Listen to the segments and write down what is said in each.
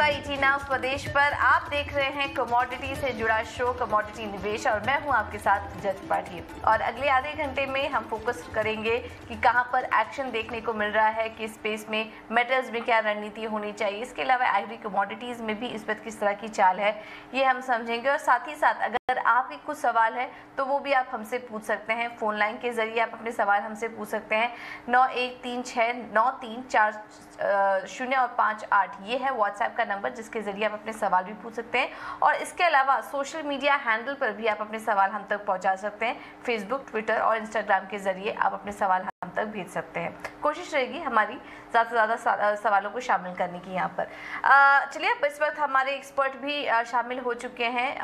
आपका ET now स्वदेश पर। आप देख रहे हैं कमोडिटी से जुड़ा शो कमोडिटी निवेश और मैं हूं आपके साथ जज पाठी। और अगले आधे घंटे में हम फोकस करेंगे कि कहां पर एक्शन देखने को मिल रहा है, किस स्पेस में, मेटल्स में क्या रणनीति होनी चाहिए। इसके अलावा एग्री कमोडिटीज में भी इस वक्त किस तरह की चाल है, ये हम समझेंगे। और साथ ही साथ अगर आपके कुछ सवाल है तो वो भी आप हमसे पूछ सकते हैं। फोन लाइन के जरिए आप अपने सवाल हमसे पूछ सकते हैं। 91369340 और 58 ये है व्हाट्सएप का नंबर जिसके जरिए आप अपने सवाल भी पूछ सकते हैं। और इसके अलावा सोशल मीडिया हैंडल पर भी आप अपने सवाल हम तक पहुंचा सकते हैं। फेसबुक, ट्विटर और इंस्टाग्राम के जरिए आप अपने सवाल हम तक भेज सकते हैं। कोशिश रहेगी हमारी ज़्यादा से ज़्यादा सवालों को शामिल करने की यहाँ पर। चलिए, अब इस वक्त हमारे एक्सपर्ट भी शामिल हो चुके हैं।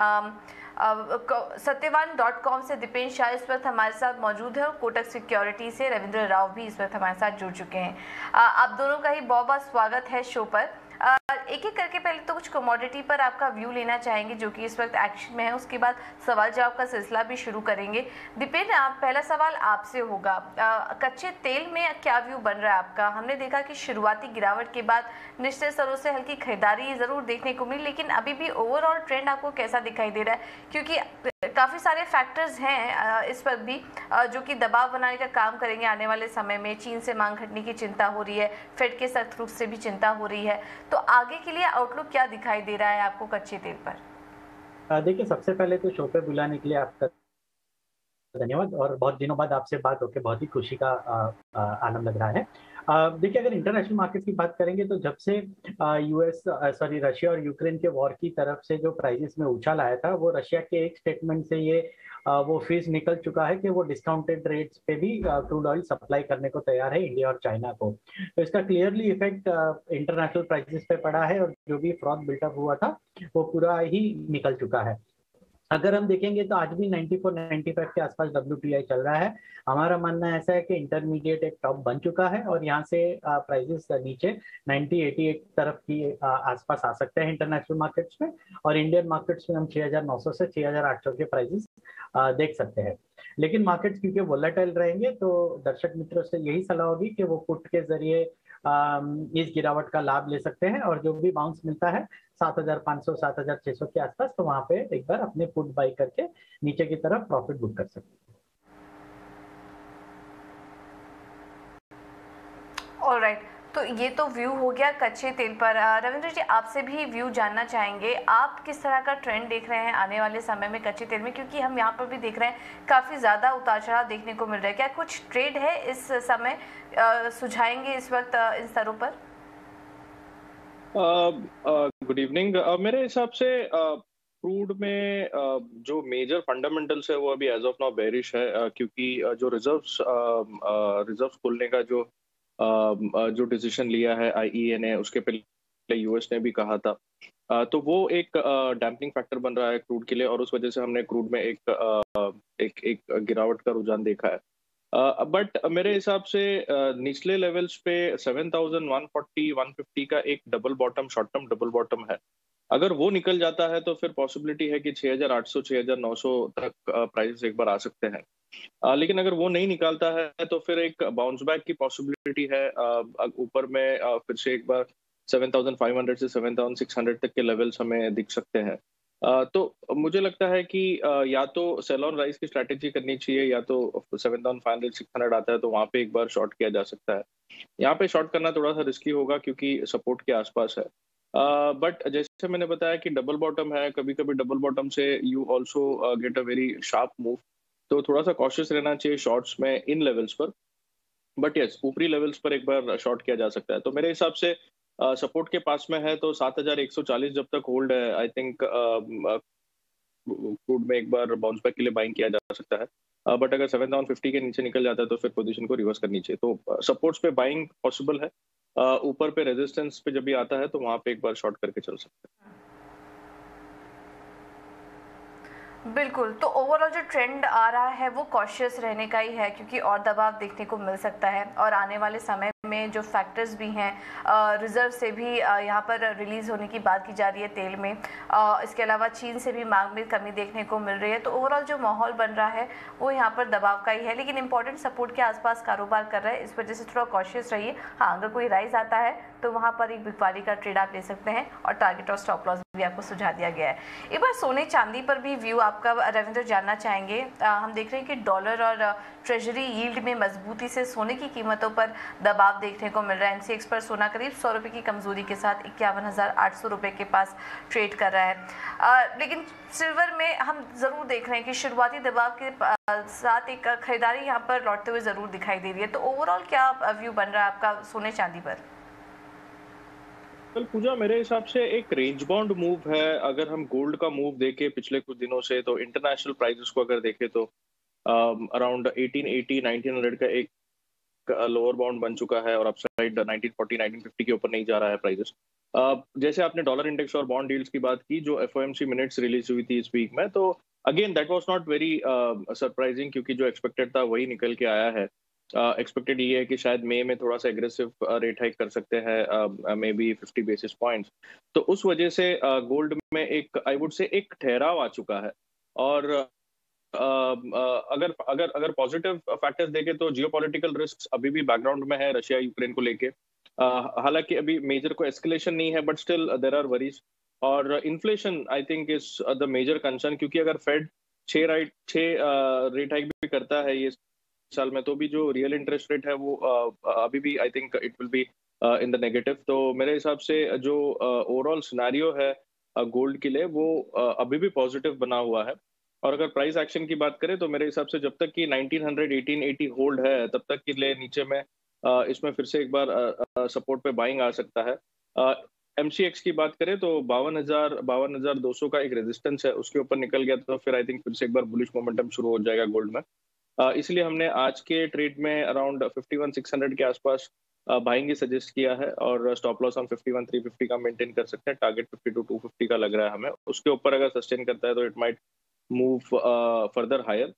सत्यवान.com से दीपेन शाह इस वक्त हमारे साथ मौजूद है और कोटक सिक्योरिटी से रविंद्र राव भी इस वक्त हमारे साथ जुड़ चुके हैं। आप दोनों का ही बहुत बहुत स्वागत है शो पर। एक एक करके पहले तो कुछ कमोडिटी पर आपका व्यू लेना चाहेंगे जो कि इस वक्त एक्शन में है, उसके बाद सवाल जवाब का सिलसिला भी शुरू करेंगे। दीपेन, पहला सवाल आपसे होगा। कच्चे तेल में क्या व्यू बन रहा है आपका? हमने देखा कि शुरुआती गिरावट के बाद निश्चित स्तरों से हल्की खरीदारी जरूर देखने को मिली, लेकिन अभी भी ओवरऑल ट्रेंड आपको कैसा दिखाई दे रहा है? क्योंकि काफ़ी सारे फैक्टर्स हैं इस वक्त भी जो कि दबाव बनाने का काम करेंगे आने वाले समय में। चीन से मांग घटने की चिंता हो रही है, फेड के सख्त रुख से भी चिंता हो रही है, तो आगे के लिए आउटलुक क्या दिखाई दे रहा है आपको कच्चे तेल पर? देखिए, सबसे पहले तो शो पे बुलाने के लिए आपका धन्यवाद और बहुत दिनों बाद आपसे बात होकर बहुत ही खुशी का आनंद लग रहा है। देखिए, अगर इंटरनेशनल मार्केट की बात करेंगे तो जब से रशिया और यूक्रेन के वॉर की तरफ से जो प्राइसेस में उछाल आया था, वो रशिया के एक स्टेटमेंट से ये वो फीस निकल चुका है कि वो डिस्काउंटेड रेट्स पे भी क्रूड ऑयल सप्लाई करने को तैयार है इंडिया और चाइना को। तो इसका क्लियरली इफेक्ट इंटरनेशनल प्राइसेस पे पड़ा है और जो भी फ्रॉथ बिल्टअप हुआ था वो पूरा ही निकल चुका है। अगर हम देखेंगे तो आज भी 94-95 के आसपास WTI चल रहा है। हमारा मानना ऐसा है कि इंटरमीडिएट एक टॉप बन चुका है और यहाँ से प्राइसेस नीचे 90-88 तरफ की आसपास आ सकते हैं इंटरनेशनल मार्केट्स में, और इंडियन मार्केट्स में हम 6900 से 6800 के प्राइसेस देख सकते हैं। लेकिन मार्केट्स क्योंकि वोलेटाइल रहेंगे तो दर्शक मित्रों से यही सलाह होगी कि वो पुट के जरिए इस गिरावट का लाभ ले सकते हैं और जो भी बाउंस मिलता है 7500 7600 के आसपास, तो वहां पे एक बार अपने पुट बाई करके नीचे की तरफ प्रॉफिट बुक कर सकते हैं। ऑलराइट, तो ये तो व्यू हो गया कच्चे तेल पर। रविंद्र जी, आपसे भी व्यू जानना चाहेंगे। आप किस तरह का ट्रेंड देख रहे हैं आने वाले समय में कच्चे तेल में, क्योंकि हम यहाँ पर भी देख रहे हैं काफ़ी ज़्यादा उतार चढ़ाव देखने को मिल रहा है। क्या कुछ ट्रेड है इस समय सुझाएंगे इस वक्त इन स्तरों पर? Good evening. मेरे हिसाब से क्रूड में जो मेजर फंडामेंटल्स है वो अभी एज ऑफ नाउ बेरिश है, क्योंकि जो रिजर्व्स खोलने का जो डिसीजन लिया है IEA ने, उसके पहले US ने भी कहा था, तो वो एक डैम्पनिंग फैक्टर बन रहा है क्रूड के लिए और उस वजह से हमने क्रूड में एक गिरावट का रुझान देखा है। बट मेरे हिसाब से निचले लेवल्स पे 7140-150 का एक double bottom, short term double bottom है। अगर वो निकल जाता है तो फिर पॉसिबिलिटी है कि 6800-6900 तक प्राइस एक बार आ सकते हैं। लेकिन अगर वो नहीं निकालता है तो फिर एक बाउंस बैक की पॉसिबिलिटी है। ऊपर में फिर से एक बार 7500 से 7600 तक के लेवल्स हमें दिख सकते हैं। तो मुझे लगता है कि या तो सेल ऑन राइज की स्ट्रैटेजी करनी चाहिए, या तो 7500-600 आता है तो वहां पे एक बार शॉर्ट किया जा सकता है। यहाँ पे शॉर्ट करना थोड़ा सा रिस्की होगा क्योंकि सपोर्ट के आसपास है। बट जैसे मैंने बताया कि डबल बॉटम है, कभी कभी डबल बॉटम से you also get a very sharp move, तो थोड़ा सा कॉशियस रहना चाहिए शॉर्ट्स में इन लेवल्स पर। बट यस, ऊपरी लेवल्स पर एक बार शॉर्ट किया जा सकता है। तो मेरे हिसाब से सपोर्ट के पास में है तो 7140 जब तक होल्ड है, आई थिंक क्रूड में एक बार बाउंस बैक के लिए बाइंग किया जा सकता है। बट अगर 7150 के नीचे निकल जाता है तो फिर पोजीशन को रिवर्स करनी चाहिए। तो सपोर्ट्स पे बाइंग पॉसिबल है, ऊपर पे रेजिस्टेंस पे जब भी आता है तो वहां पे एक बार शॉर्ट करके चल सकते हैं। बिल्कुल, तो ओवरऑल जो ट्रेंड आ रहा है वो कॉशियस रहने का ही है, क्योंकि और दबाव देखने को मिल सकता है और आने वाले समय में जो फैक्टर्स भी हैं, रिजर्व से भी यहाँ पर रिलीज़ होने की बात की जा रही है तेल में, इसके अलावा चीन से भी मांग में कमी देखने को मिल रही है। तो ओवरऑल जो माहौल बन रहा है वो यहाँ पर दबाव का ही है, लेकिन इंपॉर्टेंट सपोर्ट के आसपास कारोबार कर रहा है, इस वजह से थोड़ा कॉशियस रहिए। हाँ, अगर कोई राइज आता है तो वहाँ पर एक बिकवाली का ट्रेड आप ले सकते हैं और टारगेट और स्टॉप लॉस भी आपको सुझा दिया गया है। एक बार सोने चांदी पर भी व्यू आपका रविंद्र जानना चाहेंगे। हम देख रहे हैं कि डॉलर और ट्रेजरी यील्ड में मजबूती से सोने की कीमतों पर दबाव देखने को मिल रहा है। एमसीएक्स पर सोना करीब 100 रुपये की कमजोरी के साथ 51,800 रुपये के पास ट्रेड कर रहा है। लेकिन सिल्वर में हम जरूर देख रहे हैं कि शुरुआती दबाव के साथ एक खरीदारी यहाँ पर लौटते हुए जरूर दिखाई दे रही है। तो ओवरऑल क्या व्यू बन रहा है आपका सोने चांदी पर? कल पूजा, मेरे हिसाब से एक रेंज बाउंड मूव है। अगर हम गोल्ड का मूव देखें पिछले कुछ दिनों से, तो इंटरनेशनल प्राइसेस को अगर देखें तो अराउंड 1880 1900 का एक लोअर बाउंड बन चुका है और अपसाइड 1940 1950 के ऊपर नहीं जा रहा है प्राइसेस। जैसे आपने डॉलर इंडेक्स और बॉन्ड डील्स की बात की, जो एफओएमसी मिनट्स रिलीज हुई थी इस वीक में, तो again that was not very surprising, क्योंकि जो एक्सपेक्टेड था वही निकल के आया है। एक्सपेक्टेड ये है कि शायद मई में थोड़ा सा एग्रेसिव रेट हाइक कर सकते हैं, मे बी 50 बेसिस पॉइंट्स। तो उस वजह से गोल्ड में एक, आई वुड से, एक ठहराव आ चुका है। और अगर अगर अगर पॉजिटिव फैक्टर्स देखें तो जियोपॉलिटिकल रिस्क अभी भी बैकग्राउंड में है रशिया यूक्रेन को लेके। हालांकि अभी मेजर को एस्केलेशन नहीं है, but still there are worries. और inflation I think is the major concern, क्योंकि अगर फेड 6 रेट हाइक भी करता है ये साल में, तो भी जो रियल इंटरेस्ट रेट है वो अभी भी आई think it will be in the negative. तो मेरे हिसाब से जो ओवरऑल सिनेरियो है गोल्ड के लिए वो अभी भी पॉजिटिव बना हुआ है। और अगर प्राइस एक्शन की बात करें तो मेरे हिसाब से जब तक कि 1900 1880 होल्ड है, तब तक के लिए नीचे में इसमें फिर से एक बार सपोर्ट पे बाइंग आ सकता है। एमसीएक्स की बात करें तो 52,200 का एक रेजिस्टेंस है, उसके ऊपर निकल गया तो फिर आई थिंक फिर से एक बार बुलिश मोमेंटम शुरू हो जाएगा गोल्ड में। इसलिए हमने आज के ट्रेड में अराउंड 51,600 के आसपास बाइंग सजेस्ट किया है, और स्टॉप लॉस हम 51,350 का मेंटेन कर सकते हैं। टारगेट 52,250 का लग रहा है हमें। उसके ऊपर अगर सस्टेन करता है तो it might move further higher.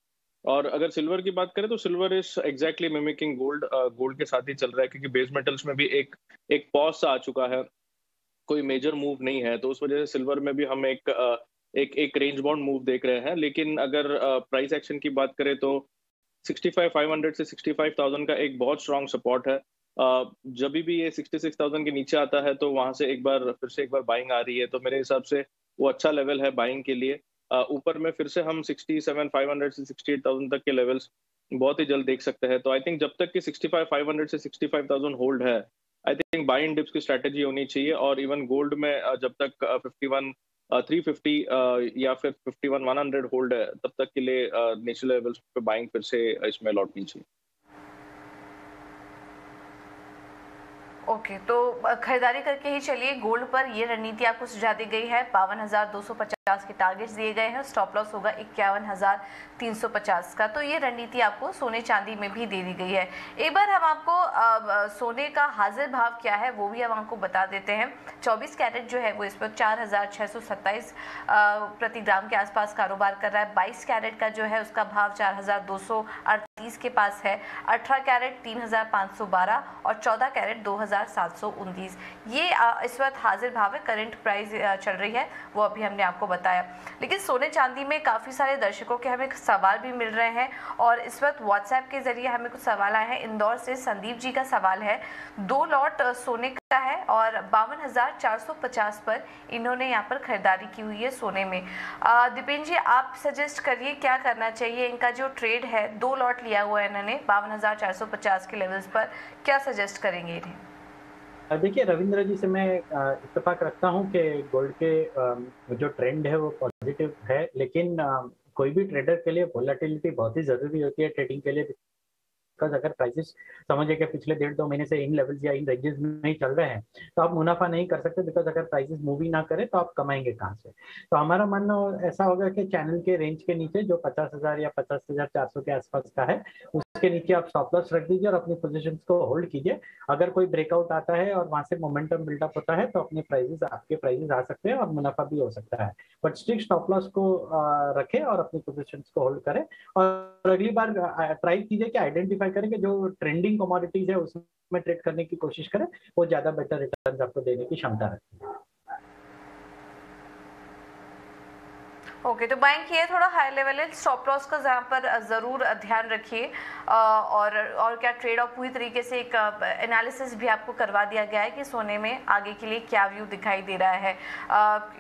और अगर सिल्वर की बात करें तो silver is exactly mimicking gold, gold के साथ ही चल रहा है, क्योंकि बेस मेटल्स में भी एक पॉज आ चुका है, कोई मेजर मूव नहीं है। तो उस वजह से सिल्वर में भी हम एक रेंज बाउंड मूव देख रहे हैं। लेकिन अगर प्राइस एक्शन की बात करें तो 65,500 से 65,000 का एक बहुत स्ट्रॉन्ग सपोर्ट है। जब भी ये 66,000 के नीचे आता है तो वहां से फिर से एक बार बाइंग आ रही है, तो मेरे हिसाब से वो अच्छा लेवल है बाइंग के लिए। ऊपर में फिर से हम 67,500 से 68,000 तक के लेवल्स बहुत ही जल्द देख सकते हैं। तो आई थिंक जब तक कि 65,500 से 65,000 होल्ड है, I think by in dips की स्ट्रैटेजी होनी चाहिए। और इवन गोल्ड में जब तक 51,350 या फिर 51,100 होल्ड है, तब तक के लिए नीचे लेवल्स पे बाइंग फिर से इसमें लौटनी चाहिए। ओके, तो खरीदारी करके ही चलिए। गोल्ड पर ये रणनीति आपको सुझा दी गई है। 52,250 के टारगेट्स दिए गए हैं, स्टॉप लॉस होगा 51,350 का। तो ये रणनीति आपको सोने चांदी में भी दे दी गई है। एक बार हम आपको सोने का हाजिर भाव क्या है वो भी हम आपको बता देते हैं। 24 कैरेट जो है वो इस पर 4,627 प्रति ग्राम के आसपास कारोबार कर रहा है। 22 कैरेट का जो है उसका भाव 4,238 के पास है। 18 कैरेट 3,512 और 14 कैरेट 2,729 ये इस वक्त हाजिर भाव है। करंट प्राइस चल रही है वो अभी हमने आपको बताया। लेकिन सोने चांदी में काफ़ी सारे दर्शकों के हमें सवाल भी मिल रहे हैं और इस वक्त व्हाट्सएप के जरिए हमें कुछ सवाल आए हैं। इंदौर से संदीप जी का सवाल है, 2 लॉट सोने का है और 52,450 पर इन्होंने यहाँ पर खरीदारी की हुई है सोने में। दीपेन जी, आप सजेस्ट करिए क्या करना चाहिए। इनका जो ट्रेड है 2 लॉट लिया हुआ है इन्होंने 52,450 के लेवल्स पर, क्या सजेस्ट करेंगे इन्हें? देखिए रविंद्र जी से मैं इत्तेफाक रखता हूं कि गोल्ड के जो ट्रेंड है वो पॉजिटिव है, लेकिन कोई भी ट्रेडर के लिए वोलेटिलिटी बहुत ही जरूरी होती है ट्रेडिंग के लिए। बिकॉज अगर प्राइसेस समझिए कि पिछले 1.5-2 महीने से इन लेवल्स या इन रेंजेस में ही चल रहे हैं तो आप मुनाफा नहीं कर सकते। बिकॉज अगर प्राइसेस मूव ही ना करें तो आप कमाएंगे कहाँ से। तो हमारा मानना ऐसा होगा कि चैनल के रेंज के नीचे जो 50,000 या 50,400 के आसपास का है उसके नीचे आप स्टॉप लॉस रख दीजिए और अपनी पोजीशंस को होल्ड कीजिए। अगर कोई ब्रेकआउट आता है और वहां से मोमेंटम बिल्डअप होता है तो अपने आपके प्राइसेस आ सकते हैं और मुनाफा भी हो सकता है। बट स्ट्रिक्ट स्टॉप लॉस को रखें और अपनी पोजीशंस को होल्ड करें। और अगली बार ट्राई कीजिए कि आइडेंटिफाई करें कि जो ट्रेंडिंग कमोडिटीज है उसमें ट्रेड करने की कोशिश करें, वो ज्यादा बेटर रिटर्न आपको देने की क्षमता रखती है। ओके, तो बाइंग किए थोड़ा हाई लेवल है, स्टॉप लॉस का जहाँ पर ज़रूर ध्यान रखिए। और क्या ट्रेड ऑफ पूरी तरीके से एक एनालिसिस भी आपको करवा दिया गया है कि सोने में आगे के लिए क्या व्यू दिखाई दे रहा है,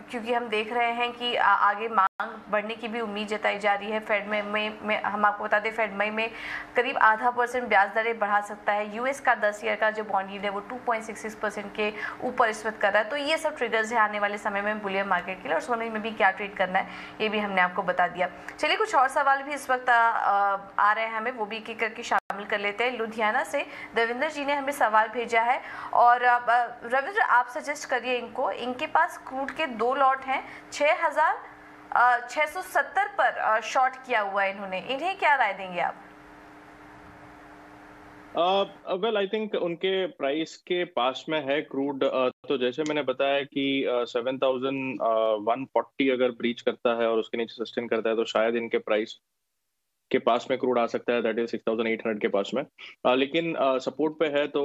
क्योंकि हम देख रहे हैं कि आगे मांग बढ़ने की भी उम्मीद जताई जा रही है। फेड में हम आपको बता दें, फेड मई में करीब 0.5% ब्याज दरें बढ़ा सकता है। यूएस का 10 ईयर का जो बॉन्ड यील्ड है वो 2.66% के ऊपर इस वक्त कर रहा है। तो ये सब ट्रिगर्स है आने वाले समय में बुलियन मार्केट के लिए, और सोने में भी क्या ट्रेड करना है ये भी हमने आपको बता दिया। चलिए कुछ और सवाल भी इस वक्त आ रहे हैं हमें, वो भी एक एक करके शामिल कर लेते हैं। लुधियाना से देवेंद्र जी ने हमें सवाल भेजा है, और रविंद्र आप सजेस्ट करिए इनको। इनके पास क्रूड के 2 लॉट हैं, 6,670 पर शॉर्ट किया हुआ है इन्होंने, इन्हें क्या राय देंगे आप? वेल आई थिंक उनके प्राइस के पास में है क्रूड। तो जैसे मैंने बताया कि 7,140 अगर ब्रीच करता है और उसके नीचे सस्टेन करता है तो शायद इनके प्राइस के पास में क्रूड आ सकता है, दैट इज 6,800 के पास में। लेकिन सपोर्ट पे है तो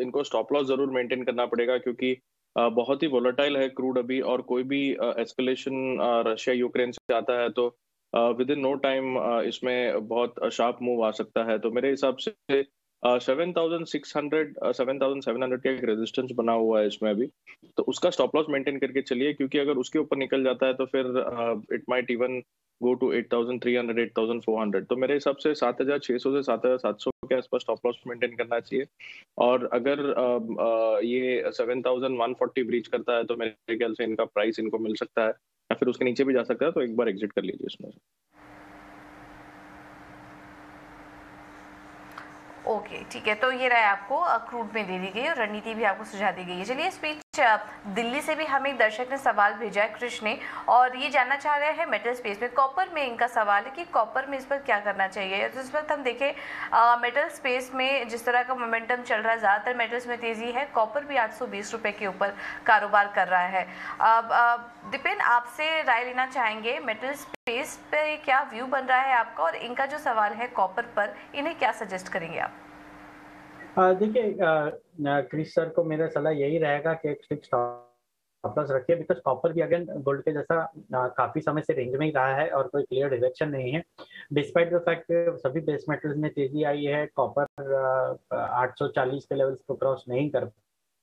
इनको स्टॉप लॉस जरूर मेंटेन करना पड़ेगा, क्योंकि बहुत ही वोलेटाइल है क्रूड अभी, और कोई भी एस्केलेशन रशिया यूक्रेन से आता है तो विद इन नो टाइम इसमें बहुत शार्प मूव आ सकता है। तो मेरे हिसाब से 7,600 7,700 का एक रेजिस्टेंस बना हुआ है इसमें अभी, तो उसका स्टॉप लॉस मेंटेन करके चलिए, क्योंकि अगर उसके ऊपर निकल जाता है तो फिर it might even go to 8,300 8,400। तो मेरे हिसाब से 7,600 से 7,700 के आसपास स्टॉप लॉस मेंटेन करना चाहिए। और अगर ये 7,140 ब्रीच करता है तो मेरे ख्याल से इनका प्राइस इनको मिल सकता है, या फिर उसके नीचे भी जा सकता है, तो एक बार एग्जिट कर लीजिए इसमें। ओके ठीक है, तो ये राय आपको क्रूड में दे दी गई और रणनीति भी आपको सुझा दी गई है। चलिए इस बीच दिल्ली से भी हमें एक दर्शक ने सवाल भेजा है, कृष्ण ने, और ये जानना चाह रहे हैं मेटल स्पेस में, कॉपर में इनका सवाल है कि कॉपर में इस पर क्या करना चाहिए। तो इस वक्त हम देखें मेटल स्पेस में जिस तरह का मोमेंटम चल रहा है, ज़्यादातर मेटल्स में तेज़ी है, कॉपर भी 820 रुपये के ऊपर कारोबार कर रहा है। अब दीपेन आपसे राय लेना चाहेंगे, मेटल स्पेस पे क्या व्यू बन रहा है आपका, और इनका जो सवाल है कॉपर पर, इन्हें क्या सजेस्ट करेंगे आप? देखिए क्रिस सर को मेरा सलाह यही रहेगा कि एक फिक्स स्टॉप लॉस रखिए, बिकॉज कॉपर भी अगेन गोल्ड के जैसा काफी समय से रेंज में ही रहा है और कोई क्लियर डायरेक्शन नहीं है। डिस्पाइट द फैक्ट सभी बेस मेटल्स में तेजी आई है, कॉपर 840 के लेवल्स को क्रॉस नहीं कर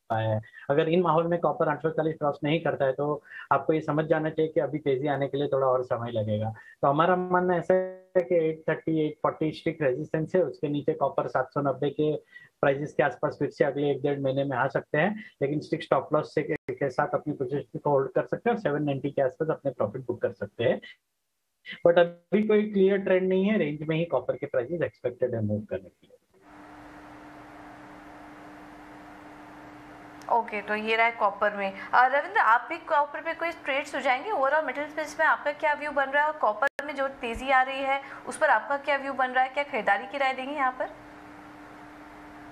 पाया है। अगर इन माहौल में कॉपर 840 क्रॉस नहीं करता है तो आपको ये समझ जाना चाहिए कि अभी तेजी आने के लिए थोड़ा और समय लगेगा। तो हमारा मानना ऐसा है कि 830 840 स्ट्रिक्ट रेजिस्टेंस है, उसके नीचे कॉपर 790 के प्राइसेस के आसपास फिर से अगले 1-1.5 महीने में आ सकते हैं, लेकिन स्ट्रिक्ट स्टॉप लॉस से के साथ अपनी पोजीशन को होल्ड कर सकते हैं और 790 के आसपास अपने प्रॉफिट बुक कर सकते हैं। बट अभी कोई क्लियर ट्रेंड नहीं है, रेंज में ही कॉपर के प्राइसेस एक्सपेक्टेड है मूव करने के लिए। ओके तो ये रहा है कॉपर में। रविंद्र आप भी कॉपर पे कोई ट्रेड सुझाएंगे? ओवरऑल मेटल स्पेस में आपका क्या व्यू बन रहा है, और कॉपर में जो तेजी आ रही है उस पर आपका क्या व्यू बन रहा है, क्या खरीदारी की राय देंगे यहाँ पर?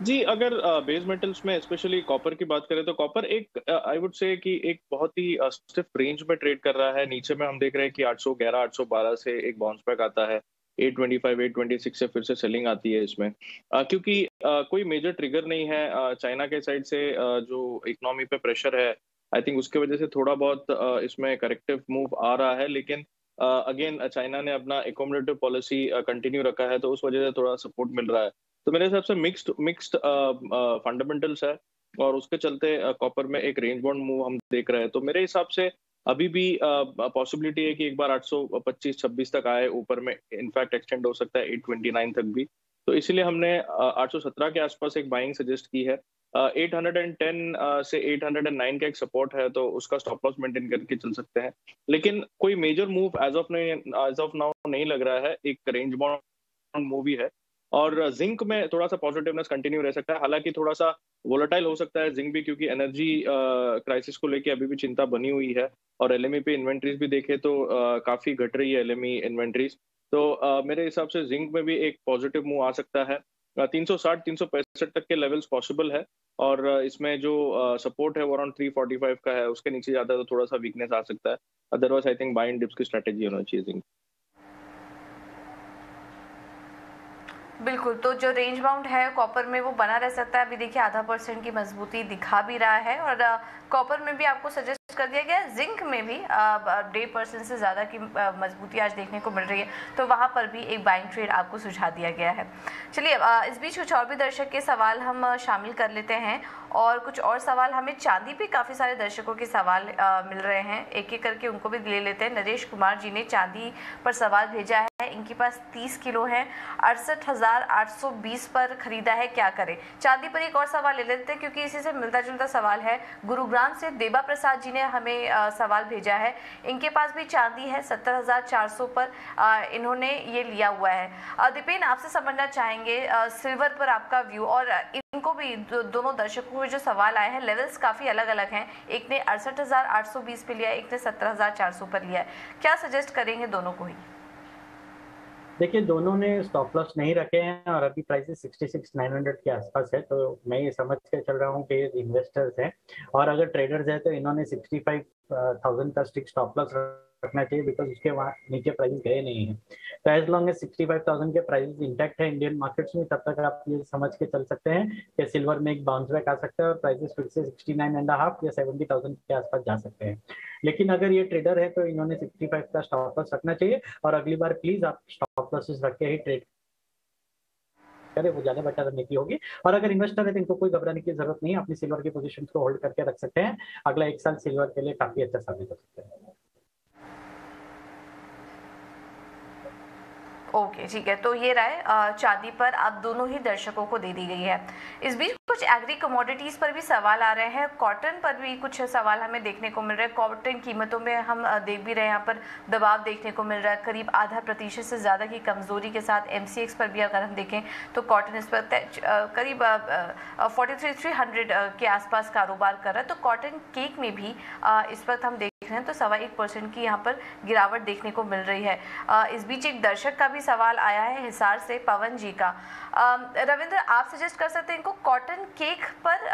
जी, अगर बेस मेटल्स में स्पेशली कॉपर की बात करें तो कॉपर एक आई वुड से कि एक बहुत ही स्टिफ रेंज में ट्रेड कर रहा है। नीचे में हम देख रहे हैं कि 811 812 से एक बाउंस बैक आता है, 825 826 से फिर से सेलिंग आती है इसमें, क्योंकि कोई मेजर ट्रिगर नहीं है चाइना के साइड से जो इकोनॉमी पे प्रेशर है, आई थिंक उसके वजह से थोड़ा बहुत इसमें करेक्टिव मूव आ रहा है। लेकिन अगेन चाइना ने अपना एकोमोडेटिव पॉलिसी कंटिन्यू रखा है, तो उस वजह से थोड़ा सपोर्ट मिल रहा है। तो मेरे हिसाब से मिक्स्ड फंडामेंटल्स है, और उसके चलते कॉपर में एक रेंज बाउंड मूव हम देख रहे हैं। तो मेरे हिसाब से अभी भी पॉसिबिलिटी है कि एक बार 825-26 तक आए ऊपर में, इनफैक्ट एक्सटेंड हो सकता है 829 तक भी। तो इसीलिए हमने 817 के आसपास एक बाइंग सजेस्ट की है। 810 से 809 का एक सपोर्ट है, तो उसका स्टॉप लॉस मेंटेन करके चल सकते हैं। लेकिन कोई major move as of now नहीं लग रहा है, एक रेंज बाउंड मूव ही है। और जिंक में थोड़ा सा पॉजिटिवनेस कंटिन्यू रह सकता है, हालांकि थोड़ा सा वोलेटाइल हो सकता है जिंक भी, क्योंकि एनर्जी क्राइसिस को लेके अभी भी चिंता बनी हुई है। और एलएमई पे इन्वेंट्रीज भी देखे तो काफी घट रही है एलएमई इन्वेंट्रीज। तो मेरे हिसाब से जिंक में भी एक पॉजिटिव मूव आ सकता है। 360-365 तक के लेवल्स पॉसिबल है, और इसमें जो सपोर्ट है वो अराउंड 345 का है, उसके नीचे जाता है तो थोड़ा सा वीकनेस आ सकता है। Otherwise I think by and dips की स्ट्रेटेजी होना चाहिए जिंक। बिल्कुल, तो जो रेंज बाउंड है कॉपर में वो बना रह सकता है। अभी देखिए 0.5% की मजबूती दिखा भी रहा है, और कॉपर में भी आपको सजेस्ट कर दिया गया है। जिंक में भी 1.5% से ज़्यादा की मजबूती आज देखने को मिल रही है, तो वहाँ पर भी एक बाइंग ट्रेड आपको सुझा दिया गया है। चलिए इस बीच कुछ और भी दर्शक के सवाल हम शामिल कर लेते हैं, और कुछ और सवाल हमें चांदी पे काफ़ी सारे दर्शकों के सवाल मिल रहे हैं, एक एक करके उनको भी ले लेते हैं। नरेश कुमार जी ने चांदी पर सवाल भेजा है, इनके पास 30 किलो है, 68,820 पर खरीदा है, क्या करें। चांदी पर एक और सवाल ले लेते हैं क्योंकि इसी से मिलता जुलता सवाल है। गुरुग्राम से देबा प्रसाद जी ने हमें सवाल भेजा है, इनके पास भी चांदी है 70,400 पर, इन्होंने ये लिया हुआ है। दीपेन, आपसे समझना चाहेंगे सिल्वर पर आपका व्यू, और इनको भी दोनों दर्शकों को जो सवाल आए हैं लेवल्स काफ़ी अलग अलग हैं, एक ने 68,820 पे लिया, एक ने 70,400 पर लिया है, क्या सजेस्ट करेंगे दोनों को ही? देखिए, दोनों ने स्टॉप लॉस नहीं रखे हैं और अभी प्राइसेस 66,900 के आसपास है, तो मैं ये समझ के चल रहा हूँ कि इन्वेस्टर्स हैं, और अगर ट्रेडर्स हैं तो इन्होंने 65,000 का स्टिक स्टॉप लॉस रखना चाहिए, बिकॉज उसके वहाँ नीचे प्राइस गए नहीं है। तो एज लॉन्ग एज 65,000 के प्राइस इंटैक्ट है इंडियन मार्केट्स में, तब तक आप ये समझ के चल सकते हैं कि सिल्वर में एक बाउंस बैक आ सकता है और प्राइसेस फिर से 69.5 या 70,000 के आसपास जा सकते हैं। लेकिन अगर ये ट्रेडर है तो इन्होंने 65 का स्टॉप लॉस रखना चाहिए, और अगली बार प्लीज आप स्टॉप लॉसेस रख के ही ट्रेड करें, वो ज्यादा बेटर रणनीति होगी। और अगर इन्वेस्टर है तो इनको कोई घबराने की जरूरत नहीं है, अपनी सिल्वर की पोजीशन को होल्ड करके रख सकते हैं, अगला 1 साल सिल्वर के लिए काफी अच्छा साबित हो सकता है। ओके, ठीक है, तो ये राय चांदी पर आप दोनों ही दर्शकों को दे दी गई है। इस बीच कुछ एग्री कमोडिटीज़ पर भी सवाल आ रहे हैं, कॉटन पर भी कुछ सवाल हमें देखने को मिल रहे हैं। कॉटन कीमतों में हम देख भी रहे हैं, यहाँ पर दबाव देखने को मिल रहा है, करीब 0.5% से ज़्यादा की कमज़ोरी के साथ। MCX पर भी अगर हम देखें तो कॉटन इस पर करीब 43,300 के आसपास कारोबार कर रहा है। तो कॉटन केक में भी इस वक्त हम देख रहे हैं तो 1.25% की यहाँ पर गिरावट देखने को मिल रही है। इस बीच एक दर्शक का भी सवाल आया है हिसार से, पवन जी का। रविंद्र, आप सजेस्ट कर सकते हैं इनको कॉटन केक पर,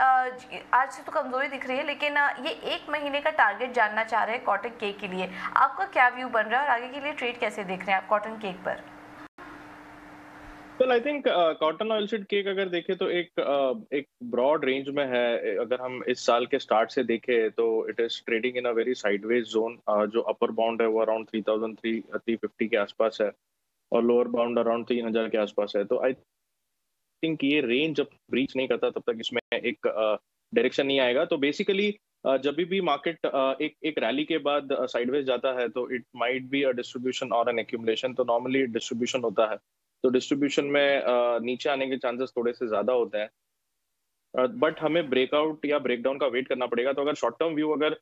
आज से तो कमजोरी दिख रही है, लेकिन ये 1 महीने का टारगेट जानना चाह रहे हैं कॉटन केक के लिए, आपका क्या व्यू बन रहा है और आगे के लिए ट्रेड कैसे देख रहे हैं आप कॉटन केक पर? Well I think cotton oilseed cake अगर देखें तो एक ब्रॉड रेंज में है। अगर हम इस साल के स्टार्ट से देखें तो it is trading in a very sideways zone. जो अपर बाउंड है वो अराउंड 3,350 के आसपास है, और लोअर बाउंड अराउंड 3,000 के आसपास है। तो आई थिंक ये रेंज जब ब्रीच नहीं करता तब तक इसमें एक डायरेक्शन नहीं आएगा। तो बेसिकली जब भी मार्केट एक रैली के बाद साइडवेज जाता है तो it might be a distribution और एन एक्यूमुलेशन। तो नॉर्मली डिस्ट्रीब्यूशन होता है, तो डिस्ट्रीब्यूशन में नीचे आने के चांसेस थोड़े से ज्यादा होते हैं, बट हमें ब्रेकआउट या ब्रेकडाउन का वेट करना पड़ेगा। तो अगर शॉर्ट टर्म व्यू अगर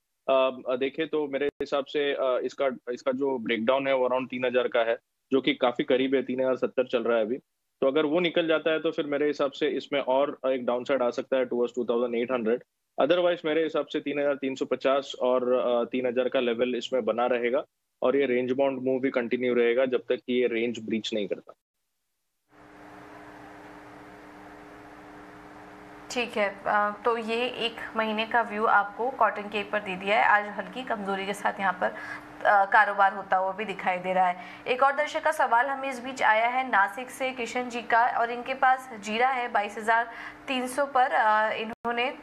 देखें तो मेरे हिसाब से इसका जो ब्रेकडाउन है वो अराउंड 3,000 का है, जो कि काफी करीब है, 3,070 चल रहा है अभी। तो अगर वो निकल जाता है तो फिर मेरे हिसाब से इसमें और एक डाउन साइड आ सकता है टुवर्ड्स 2,800। अदरवाइज मेरे हिसाब से 3,350 और 3,000 का लेवल इसमें बना रहेगा, और ये रेंज बाउंड मूव भी कंटिन्यू रहेगा जब तक कि ये रेंज ब्रीच नहीं करता। ठीक है, तो ये 1 महीने का व्यू आपको कॉटन केक पर दे दिया है। आज हल्की कमजोरी के साथ यहाँ पर कारोबार होता हुआ भी दिखाई दे रहा है। एक और दर्शक का सवाल हमें इस बीच आया है नासिक से किशन जी का, और इनके पास जीरा है 22,300 पर, इन्होंने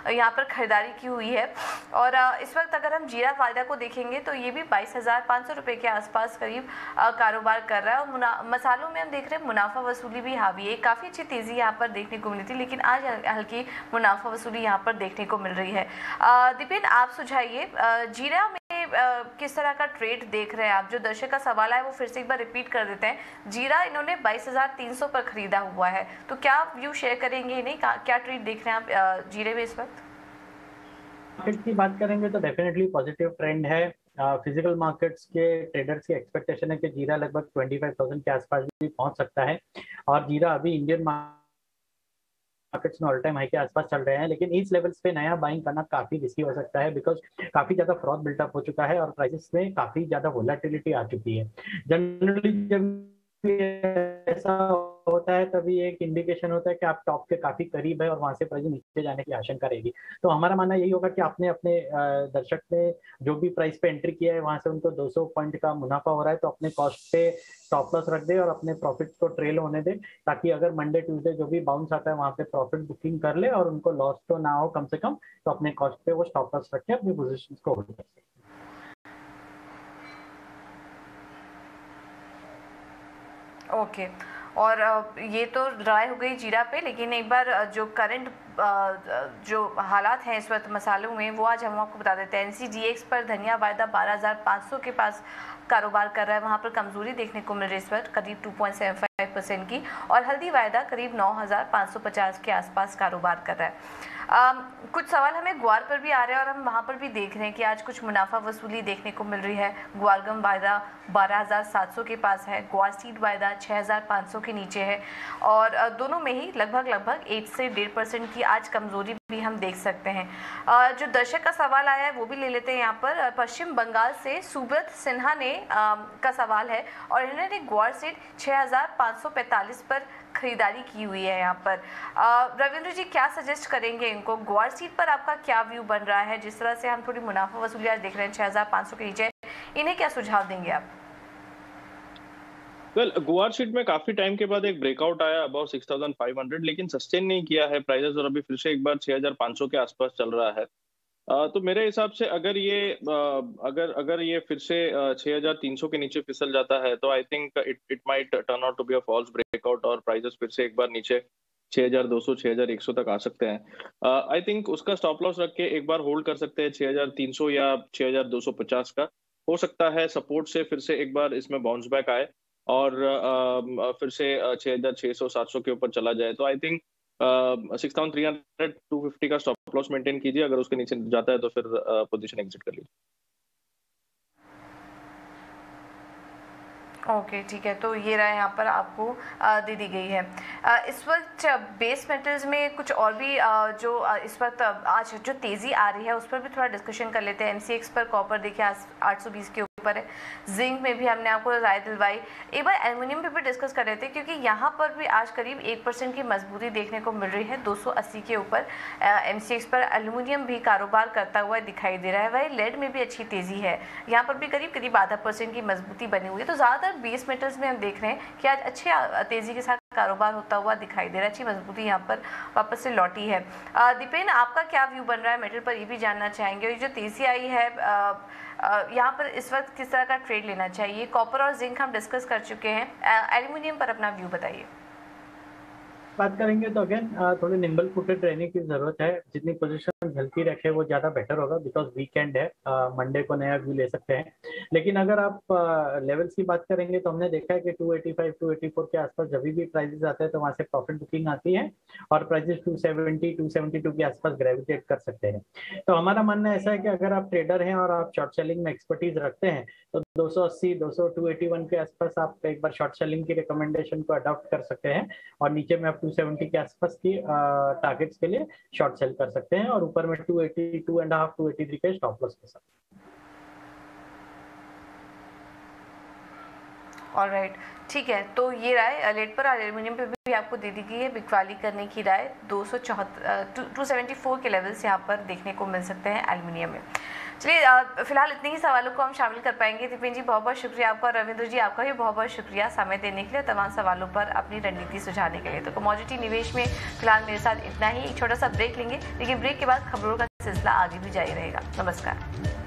यहाँ पर खरीदारी की हुई है। और इस वक्त अगर हम जीरा फायदा को देखेंगे तो ये भी 22,500 रुपये के आसपास करीब कारोबार कर रहा है। और मसालों में हम देख रहे हैं मुनाफा वसूली भी हावी है, काफ़ी अच्छी तेज़ी यहाँ पर देखने को मिली थी, लेकिन आज हल्की मुनाफा वसूली यहाँ पर देखने को मिल रही है। दीपेन, आप सुझाइए जीरा में किस तरह का ट्रेड देख रहे हैं आप? जो दर्शक का सवाल है वो फिर से एक बार रिपीट कर देते हैं। जीरा इन्होंने 22,300 पर खरीदा हुआ है, तो क्या व्यू शेयर करेंगे, नहीं क्या ट्रेड देख रहे हैं आप जीरे में इस वक्त? मार्केट की बात करेंगे तो डेफिनेटली पॉजिटिव ट्रेंड है। फिजिकल मार्केट्स के ट्रेडर्स की एक्सपेक्टेशन है कि जीरा लगभग 25,000 के आसपास भी पहुंच सकता है, और जीरा अभी इंडियन मार्केट्स में ऑल टाइम हाई के आसपास चल रहे हैं, लेकिन इस लेवल्स पे नया बाइंग करना काफी रिस्की हो सकता है, बिकॉज काफी ज्यादा फ्रॉड बिल्टअप हो चुका है और प्राइसेस में काफी ज्यादा वोलेटिलिटी आ चुकी है। जनरली जब ऐसा होता है तभी एक इंडिकेशन होता है कि आप टॉप के काफी करीब है और वहां से प्राइस नीचे जाने की आशंका रहेगी। तो हमारा मानना यही होगा कि आपने अपने दर्शक ने जो भी प्राइस पे एंट्री किया है वहां से उनको 200 पॉइंट का मुनाफा हो रहा है, तो अपने कॉस्ट पे स्टॉप लॉस रख दे और अपने प्रॉफिट को ट्रेल होने दे, ताकि अगर मंडे ट्यूसडे जो भी बाउंस आता है वहां पे प्रॉफिट बुकिंग कर ले और उनको लॉस तो ना हो कम से कम, तो अपने कॉस्ट पे वो स्टॉप लॉस रख के अपनी पोजिशन को होल्ड कर सकते। ओके और ये तो राय हो गई जीरा पे, लेकिन एक बार जो करंट जो हालात हैं इस वक्त मसालों में वो आज हम आपको बता देते हैं। NCDX पर धनिया वायदा 12,500 के पास कारोबार कर रहा है, वहाँ पर कमजोरी देखने को मिल रही है इस वक्त करीब 2.75% की, और हल्दी वायदा करीब 9,550 के आसपास कारोबार कर रहा है। कुछ सवाल हमें ग्वार पर भी आ रहे हैं और हम वहाँ पर भी देख रहे हैं कि आज कुछ मुनाफा वसूली देखने को मिल रही है। ग्वारगम वायदा 12,700 के पास है, ग्वार सीड वायदा 6,500 के नीचे है, और दोनों में ही लगभग 8 से 1.5% की आज कमजोरी भी हम देख सकते हैं। जो दर्शक का सवाल आया है वो भी ले लेते हैं। यहाँ पर पश्चिम बंगाल से सुब्रत सिन्हा ने का सवाल है और इन्होंने ग्वार सीड 6,545 पर खरीदारी की हुई है। यहाँ पर रविंद्र जी क्या सजेस्ट करेंगे इनको? ग्वार सीड पर आपका क्या व्यू बन रहा है? जिस तरह से हम थोड़ी मुनाफा वसूली आज देख रहे हैं 6,500 के नीचे, इन्हें क्या सुझाव देंगे आप? गुआर शीट में काफी टाइम के बाद एक ब्रेकआउट आया अबाउ 6,500, लेकिन सस्टेन नहीं किया है प्राइसेस और अभी फिर से एक बार 6,500 के आसपास चल रहा है। तो मेरे हिसाब से अगर ये फिर से 6,300 के नीचे फिसल जाता है तो I think it might turn out to be a false breakout और प्राइसेस फिर से एक बार नीचे 6,200 6,100 तक आ सकते हैं। आई थिंक उसका स्टॉप लॉस रख के एक बार होल्ड कर सकते हैं 6,300 या 6,250 का। हो सकता है सपोर्ट से फिर से एक बार इसमें बाउंस बैक आए और फिर से 6,600 700 के ऊपर चला जाए। तो आई थिंक 6,300 250 का स्टॉप लॉस मेंटेन कीजिए, अगर उसके नीचे जाता है तो फिर पोजीशन एग्जिट कर लीजिए। ओके ठीक है, तो ये राय यहाँ पर आपको दे दी गई है। इस वक्त बेस मेटल्स में कुछ और भी जो इस वक्त आज जो तेज़ी आ रही है उस पर भी थोड़ा डिस्कशन कर लेते हैं। MCX पर कॉपर देखिए 820 के ऊपर है, जिंक में भी हमने आपको राय दिलवाई। एक बार एल्युमिनियम पे भी डिस्कस कर रहे थे क्योंकि यहाँ पर भी आज करीब 1% की मजबूती देखने को मिल रही है 280 के ऊपर। MCX पर एल्युमिनियम भी कारोबार करता हुआ दिखाई दे रहा है। वही लेड में भी अच्छी तेज़ी है, यहाँ पर भी करीब 0.5% की मजबूती बनी हुई है। तो ज़्यादातर बेस मेटल्स में हम देख रहे हैं कि आज अच्छे तेज़ी के साथ कारोबार होता हुआ दिखाई दे रहा है, अच्छी मजबूती यहाँ पर वापस से लौटी है। दीपेन आपका क्या व्यू बन रहा है मेटल पर, ये भी जानना चाहेंगे। जो तेज़ी आई है यहाँ पर इस वक्त किस तरह का ट्रेड लेना चाहिए? कॉपर और जिंक हम डिस्कस कर चुके हैं, एल्युमिनियम पर अपना व्यू बताइए। बात करेंगे तो अगेन थोड़ी निम्बल फुटेड रहने की जरूरत है। जितनी पोजीशन हल्की रखे वो ज्यादा बेटर होगा, बिकॉज वीकेंड है, मंडे को नया व्यू ले सकते हैं। लेकिन अगर आप लेवल्स की बात करेंगे तो हमने देखा है कि 285 284 के आसपास जब भी प्राइसेस आते हैं तो वहां से प्रॉफिट बुकिंग आती है और प्राइसेस 270 272 के आसपास ग्रेविटेट कर सकते हैं। तो हमारा मानना ऐसा है कि अगर आप ट्रेडर हैं और आप शॉर्ट सेलिंग में एक्सपर्टीज रखते हैं तो 280 200 281 के आसपास आप एक बार शॉर्ट सेलिंग की रिकमेंडेशन को अडॉप्ट कर सकते हैं और नीचे में आप 270 के आसपास की टारगेट्स के लिए शॉर्ट सेल कर सकते हैं और ऊपर में 280 2.5 283 के स्टॉप लॉस के साथ। ऑलराइट ठीक है, तो ये राय लेड पर एल्युमिनियम पे भी आपको दे दी गई है। बिकवाली करने की राय 274 के लेवल्स यहाँ पर देखने को मिल सकते हैं एल्युमिनियम में। चलिए फिलहाल इतने ही सवालों को हम शामिल कर पाएंगे। दीपेन जी बहुत बहुत शुक्रिया आपका, रविंद्र जी आपका भी बहुत बहुत शुक्रिया समय देने के लिए, तमाम सवालों पर अपनी रणनीति सुझाने के लिए। तो कमोडिटी निवेश में फिलहाल मेरे साथ इतना ही। एक छोटा सा ब्रेक लेंगे, लेकिन ब्रेक के बाद खबरों का सिलसिला आगे भी जारी रहेगा। नमस्कार।